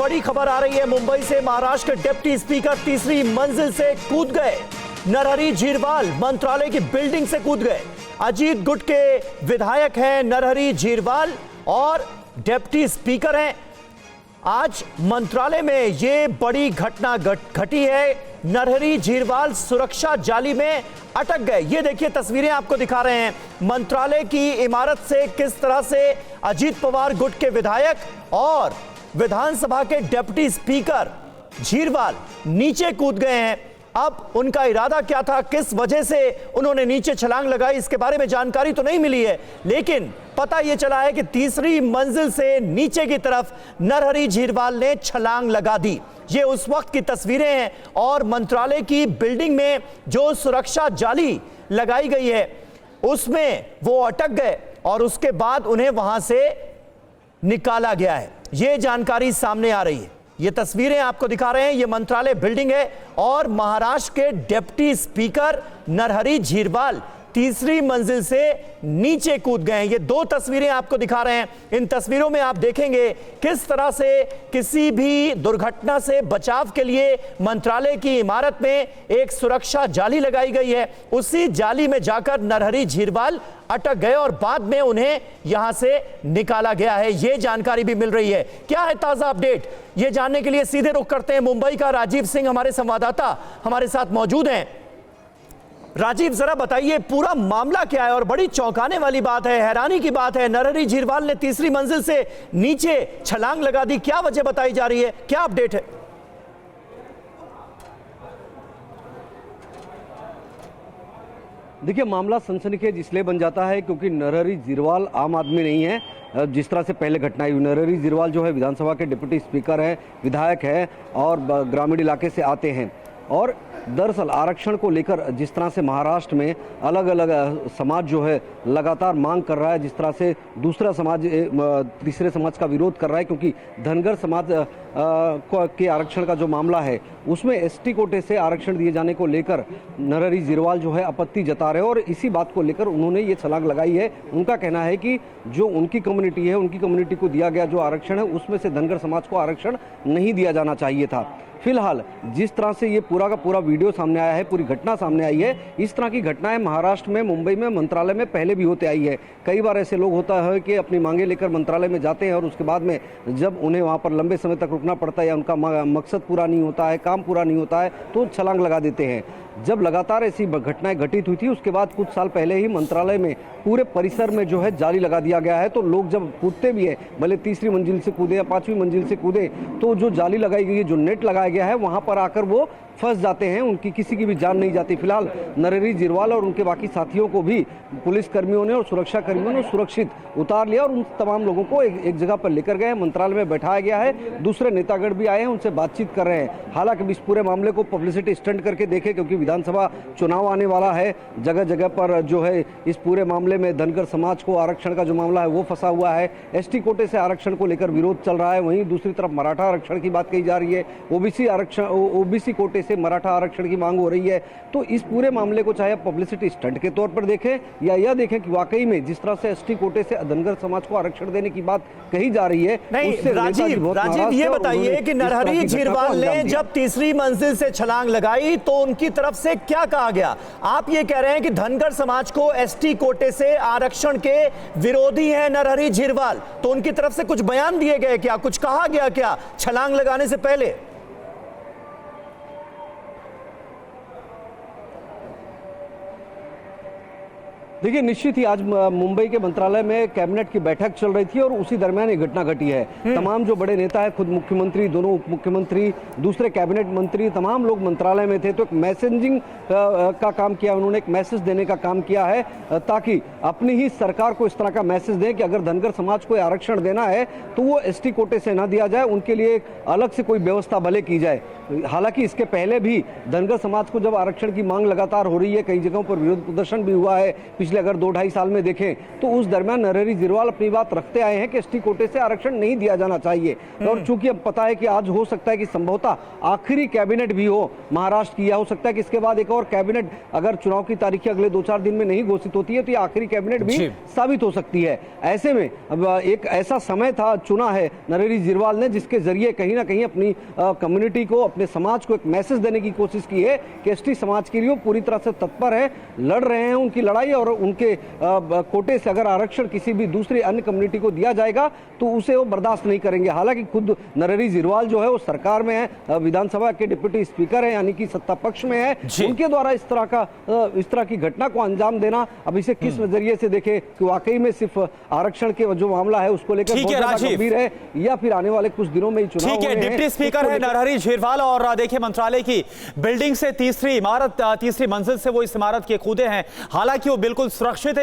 बड़ी खबर आ रही है मुंबई से। महाराष्ट्र के डिप्टी स्पीकर तीसरी मंजिल से कूद गए। नरहरी झीरवाल मंत्रालय की बिल्डिंग से कूद गए। अजीत गुट के विधायक हैं नरहरी झीरवाल और डिप्टी स्पीकर हैं। आज मंत्रालय में यह बड़ी घटना घटी है। नरहरी झीरवाल सुरक्षा जाली में अटक गए। ये देखिए तस्वीरें आपको दिखा रहे हैं मंत्रालय की इमारत से किस तरह से अजीत पवार गुट के विधायक और विधानसभा के डिप्टी स्पीकर झीरवाल नीचे कूद गए हैं। अब उनका इरादा क्या था, किस वजह से उन्होंने नीचे छलांग लगाई, इसके बारे में जानकारी तो नहीं मिली है, लेकिन पता यह चला है कि तीसरी मंजिल से नीचे की तरफ नरहरी झीरवाल ने छलांग लगा दी। ये उस वक्त की तस्वीरें हैं और मंत्रालय की बिल्डिंग में जो सुरक्षा जाली लगाई गई है उसमें वो अटक गए और उसके बाद उन्हें वहां से निकाला गया है। ये जानकारी सामने आ रही है। ये तस्वीरें आपको दिखा रहे हैं। ये मंत्रालय बिल्डिंग है और महाराष्ट्र के डिप्टी स्पीकर नरहरी झीरवाल तीसरी मंजिल से नीचे कूद गए हैं। ये दो तस्वीरें आपको दिखा रहे हैं। इन तस्वीरों में आप देखेंगे किस तरह से किसी भी दुर्घटना से बचाव के लिए मंत्रालय की इमारत में एक सुरक्षा जाली लगाई गई है। उसी जाली में जाकर नरहरी झीरवाल अटक गए और बाद में उन्हें यहां से निकाला गया है। यह जानकारी भी मिल रही है। क्या है ताजा अपडेट, यह जानने के लिए सीधे रुख करते हैं मुंबई का राजीव सिंह, हमारे संवाददाता हमारे साथ मौजूद हैं। राजीव, जरा बताइए पूरा मामला क्या है। और बड़ी चौंकाने वाली बात है, हैरानी की बात है, नरहरी झीरवाल ने तीसरी मंजिल से नीचे छलांग लगा दी। क्या वजह बताई जा रही है, क्या अपडेट है? देखिए, मामला सनसनीखेज इसलिए बन जाता है क्योंकि नरहरी झीरवाल आम आदमी नहीं है। जिस तरह से पहले घटनाएं हुई, नरहरी झीरवाल जो है विधानसभा के डिप्टी स्पीकर है, विधायक है और ग्रामीण इलाके से आते हैं। और दरअसल आरक्षण को लेकर जिस तरह से महाराष्ट्र में अलग अलग समाज जो है लगातार मांग कर रहा है, जिस तरह से दूसरा समाज तीसरे समाज का विरोध कर रहा है, क्योंकि धनगर समाज के आरक्षण का जो मामला है उसमें एसटी कोटे से आरक्षण दिए जाने को लेकर नरहरी झीरवाल जो है आपत्ति जता रहे हैं और इसी बात को लेकर उन्होंने ये छलांग लगाई है। उनका कहना है कि जो उनकी कम्युनिटी है, उनकी कम्युनिटी को दिया गया जो आरक्षण है उसमें से धनगर समाज को आरक्षण नहीं दिया जाना चाहिए था। फिलहाल जिस तरह से ये पूरा का पूरा वीडियो सामने आया है, पूरी घटना सामने आई है, इस तरह की घटनाएं महाराष्ट्र में, मुंबई में, मंत्रालय में पहले भी होते आई है। कई बार ऐसे लोग होता है कि अपनी मांगे लेकर मंत्रालय में जाते हैं और उसके बाद में जब उन्हें वहां पर लंबे समय तक रुकना पड़ता है या उनका मकसद पूरा नहीं होता है, काम पूरा नहीं होता है, तो छलांग लगा देते हैं। जब लगातार ऐसी घटनाएं घटित हुई थी उसके बाद कुछ साल पहले ही मंत्रालय में पूरे परिसर में जो है जाली लगा दिया गया है। तो लोग जब कूदते भी है, भले तीसरी मंजिल से कूदे या पांचवी मंजिल से कूदे, तो जो जाली लगाई गई है, जो नेट लगाया गया है, वहां पर आकर वो फंस जाते हैं, उनकी किसी की भी जान नहीं जाती। फिलहाल नरहरी झीरवाल और उनके बाकी साथियों को भी पुलिस कर्मियों ने और सुरक्षा कर्मियों ने सुरक्षित उतार लिया और उन तमाम लोगों को एक जगह पर लेकर गए, मंत्रालय में बैठाया गया है। दूसरे नेतागण भी आए हैं, उनसे बातचीत कर रहे हैं। हालांकि इस पूरे मामले को पब्लिसिटी स्टंट करके देखे, क्योंकि विधानसभा चुनाव आने वाला है। जगह जगह पर जो है इस पूरे मामले में धनगर समाज को आरक्षण का जो मामला है वो फंसा हुआ है। एसटी कोटे से आरक्षण को लेकर विरोध चल रहा है। वहीं दूसरी तरफ मराठा आरक्षण की बात कही जा रही है, ओबीसी आरक्षण, ओबीसी कोटे से मराठा आरक्षण की मांग हो रही है। तो इस पूरे मामले को चाहे पब्लिसिटी स्टंट के तौर पर देखें या यह देखें कि वाकई में जिस तरह से एसटी कोटे से धनगर समाज को आरक्षण देने की बात कही जा रही है, नहीं राजीव ये बताइए कि नरहरी झीरवाल ने जब तीसरी मंजिल से छलांग लगाई तो उनकी तरफ से क्या कहा गया? आप ये कह रहे हैं कि धनगर समाज को एसटी कोटे से आरक्षण के विरोधी हैं नरहरी झीरवाल, तो उनकी तरफ से कुछ बयान दिए गए क्या, कुछ कहा गया क्या छलांग लगाने से पहले? देखिए, निश्चित ही आज मुंबई के मंत्रालय में कैबिनेट की बैठक चल रही थी और उसी दरमियान ये घटना घटी है। तमाम जो बड़े नेता है, खुद मुख्यमंत्री, दोनों उप मुख्यमंत्री, दूसरे कैबिनेट मंत्री, तमाम लोग मंत्रालय में थे। तो एक मैसेजिंग का काम किया उन्होंने, एक मैसेज देने का काम किया है ताकि अपनी ही सरकार को इस तरह का मैसेज दें कि अगर धनगर समाज को आरक्षण देना है तो वो एसटी कोटे से ना दिया जाए, उनके लिए अलग से कोई व्यवस्था भले की जाए। हालांकि इसके पहले भी धनगर समाज को जब आरक्षण की मांग लगातार हो रही है, कई जगहों पर विरोध प्रदर्शन भी हुआ है। पिछले अगर 2-2.5 साल में देखें तो उस दरमियान नरहरी झीरवाल अपनी बात रखते आए हैं कि एसटी कोटे से आरक्षण नहीं दिया जाना चाहिए। और चूंकि अब पता है कि आज हो सकता है कि संभवतः आखिरी कैबिनेट भी हो महाराष्ट्र की, या हो सकता है कि इसके बाद एक और कैबिनेट, अगर चुनाव की तारीखें अगले 2-4 दिन में नहीं घोषित होती है तो ये आखिरी कैबिनेट भी साबित हो सकती है। ऐसे में अब एक ऐसा समय था चुना है नरहरी झीरवाल ने जिसके जरिए कहीं ना कहीं अपनी कम्युनिटी को, अपने समाज को एक मैसेज देने की कोशिश की है कि एसटी समाज के लिए पूरी तरह से तत्पर है, लड़ रहे हैं उनकी लड़ाई, और उनके कोटे से अगर आरक्षण किसी भी दूसरी अन्य कम्युनिटी को दिया जाएगा तो उसे वो बर्दाश्त नहीं करेंगे। हालांकि खुद नरहरी झीरवाल जो है वो सरकार में है, विधानसभा के डिप्टी स्पीकर है, यानी कि सत्ता पक्ष में है, उनके द्वारा इस तरह की घटना को अंजाम देना, अब इसे किस नजरिए से देखे कि वाकई में सिर्फ आरक्षण के जो मामला है उसको लेकर बहुत ज्यादा गंभीर है, या फिर आने वाले कुछ दिनों में ही चुनाव ठीक है। डिप्टी स्पीकर है नरहरी झीरवाल, और देखिए मंत्रालय की बिल्डिंग से तीसरी मंजिल से वो इस इमारत के कूदे हैं। हालांकि वो बिल्कुल सुरक्षित है।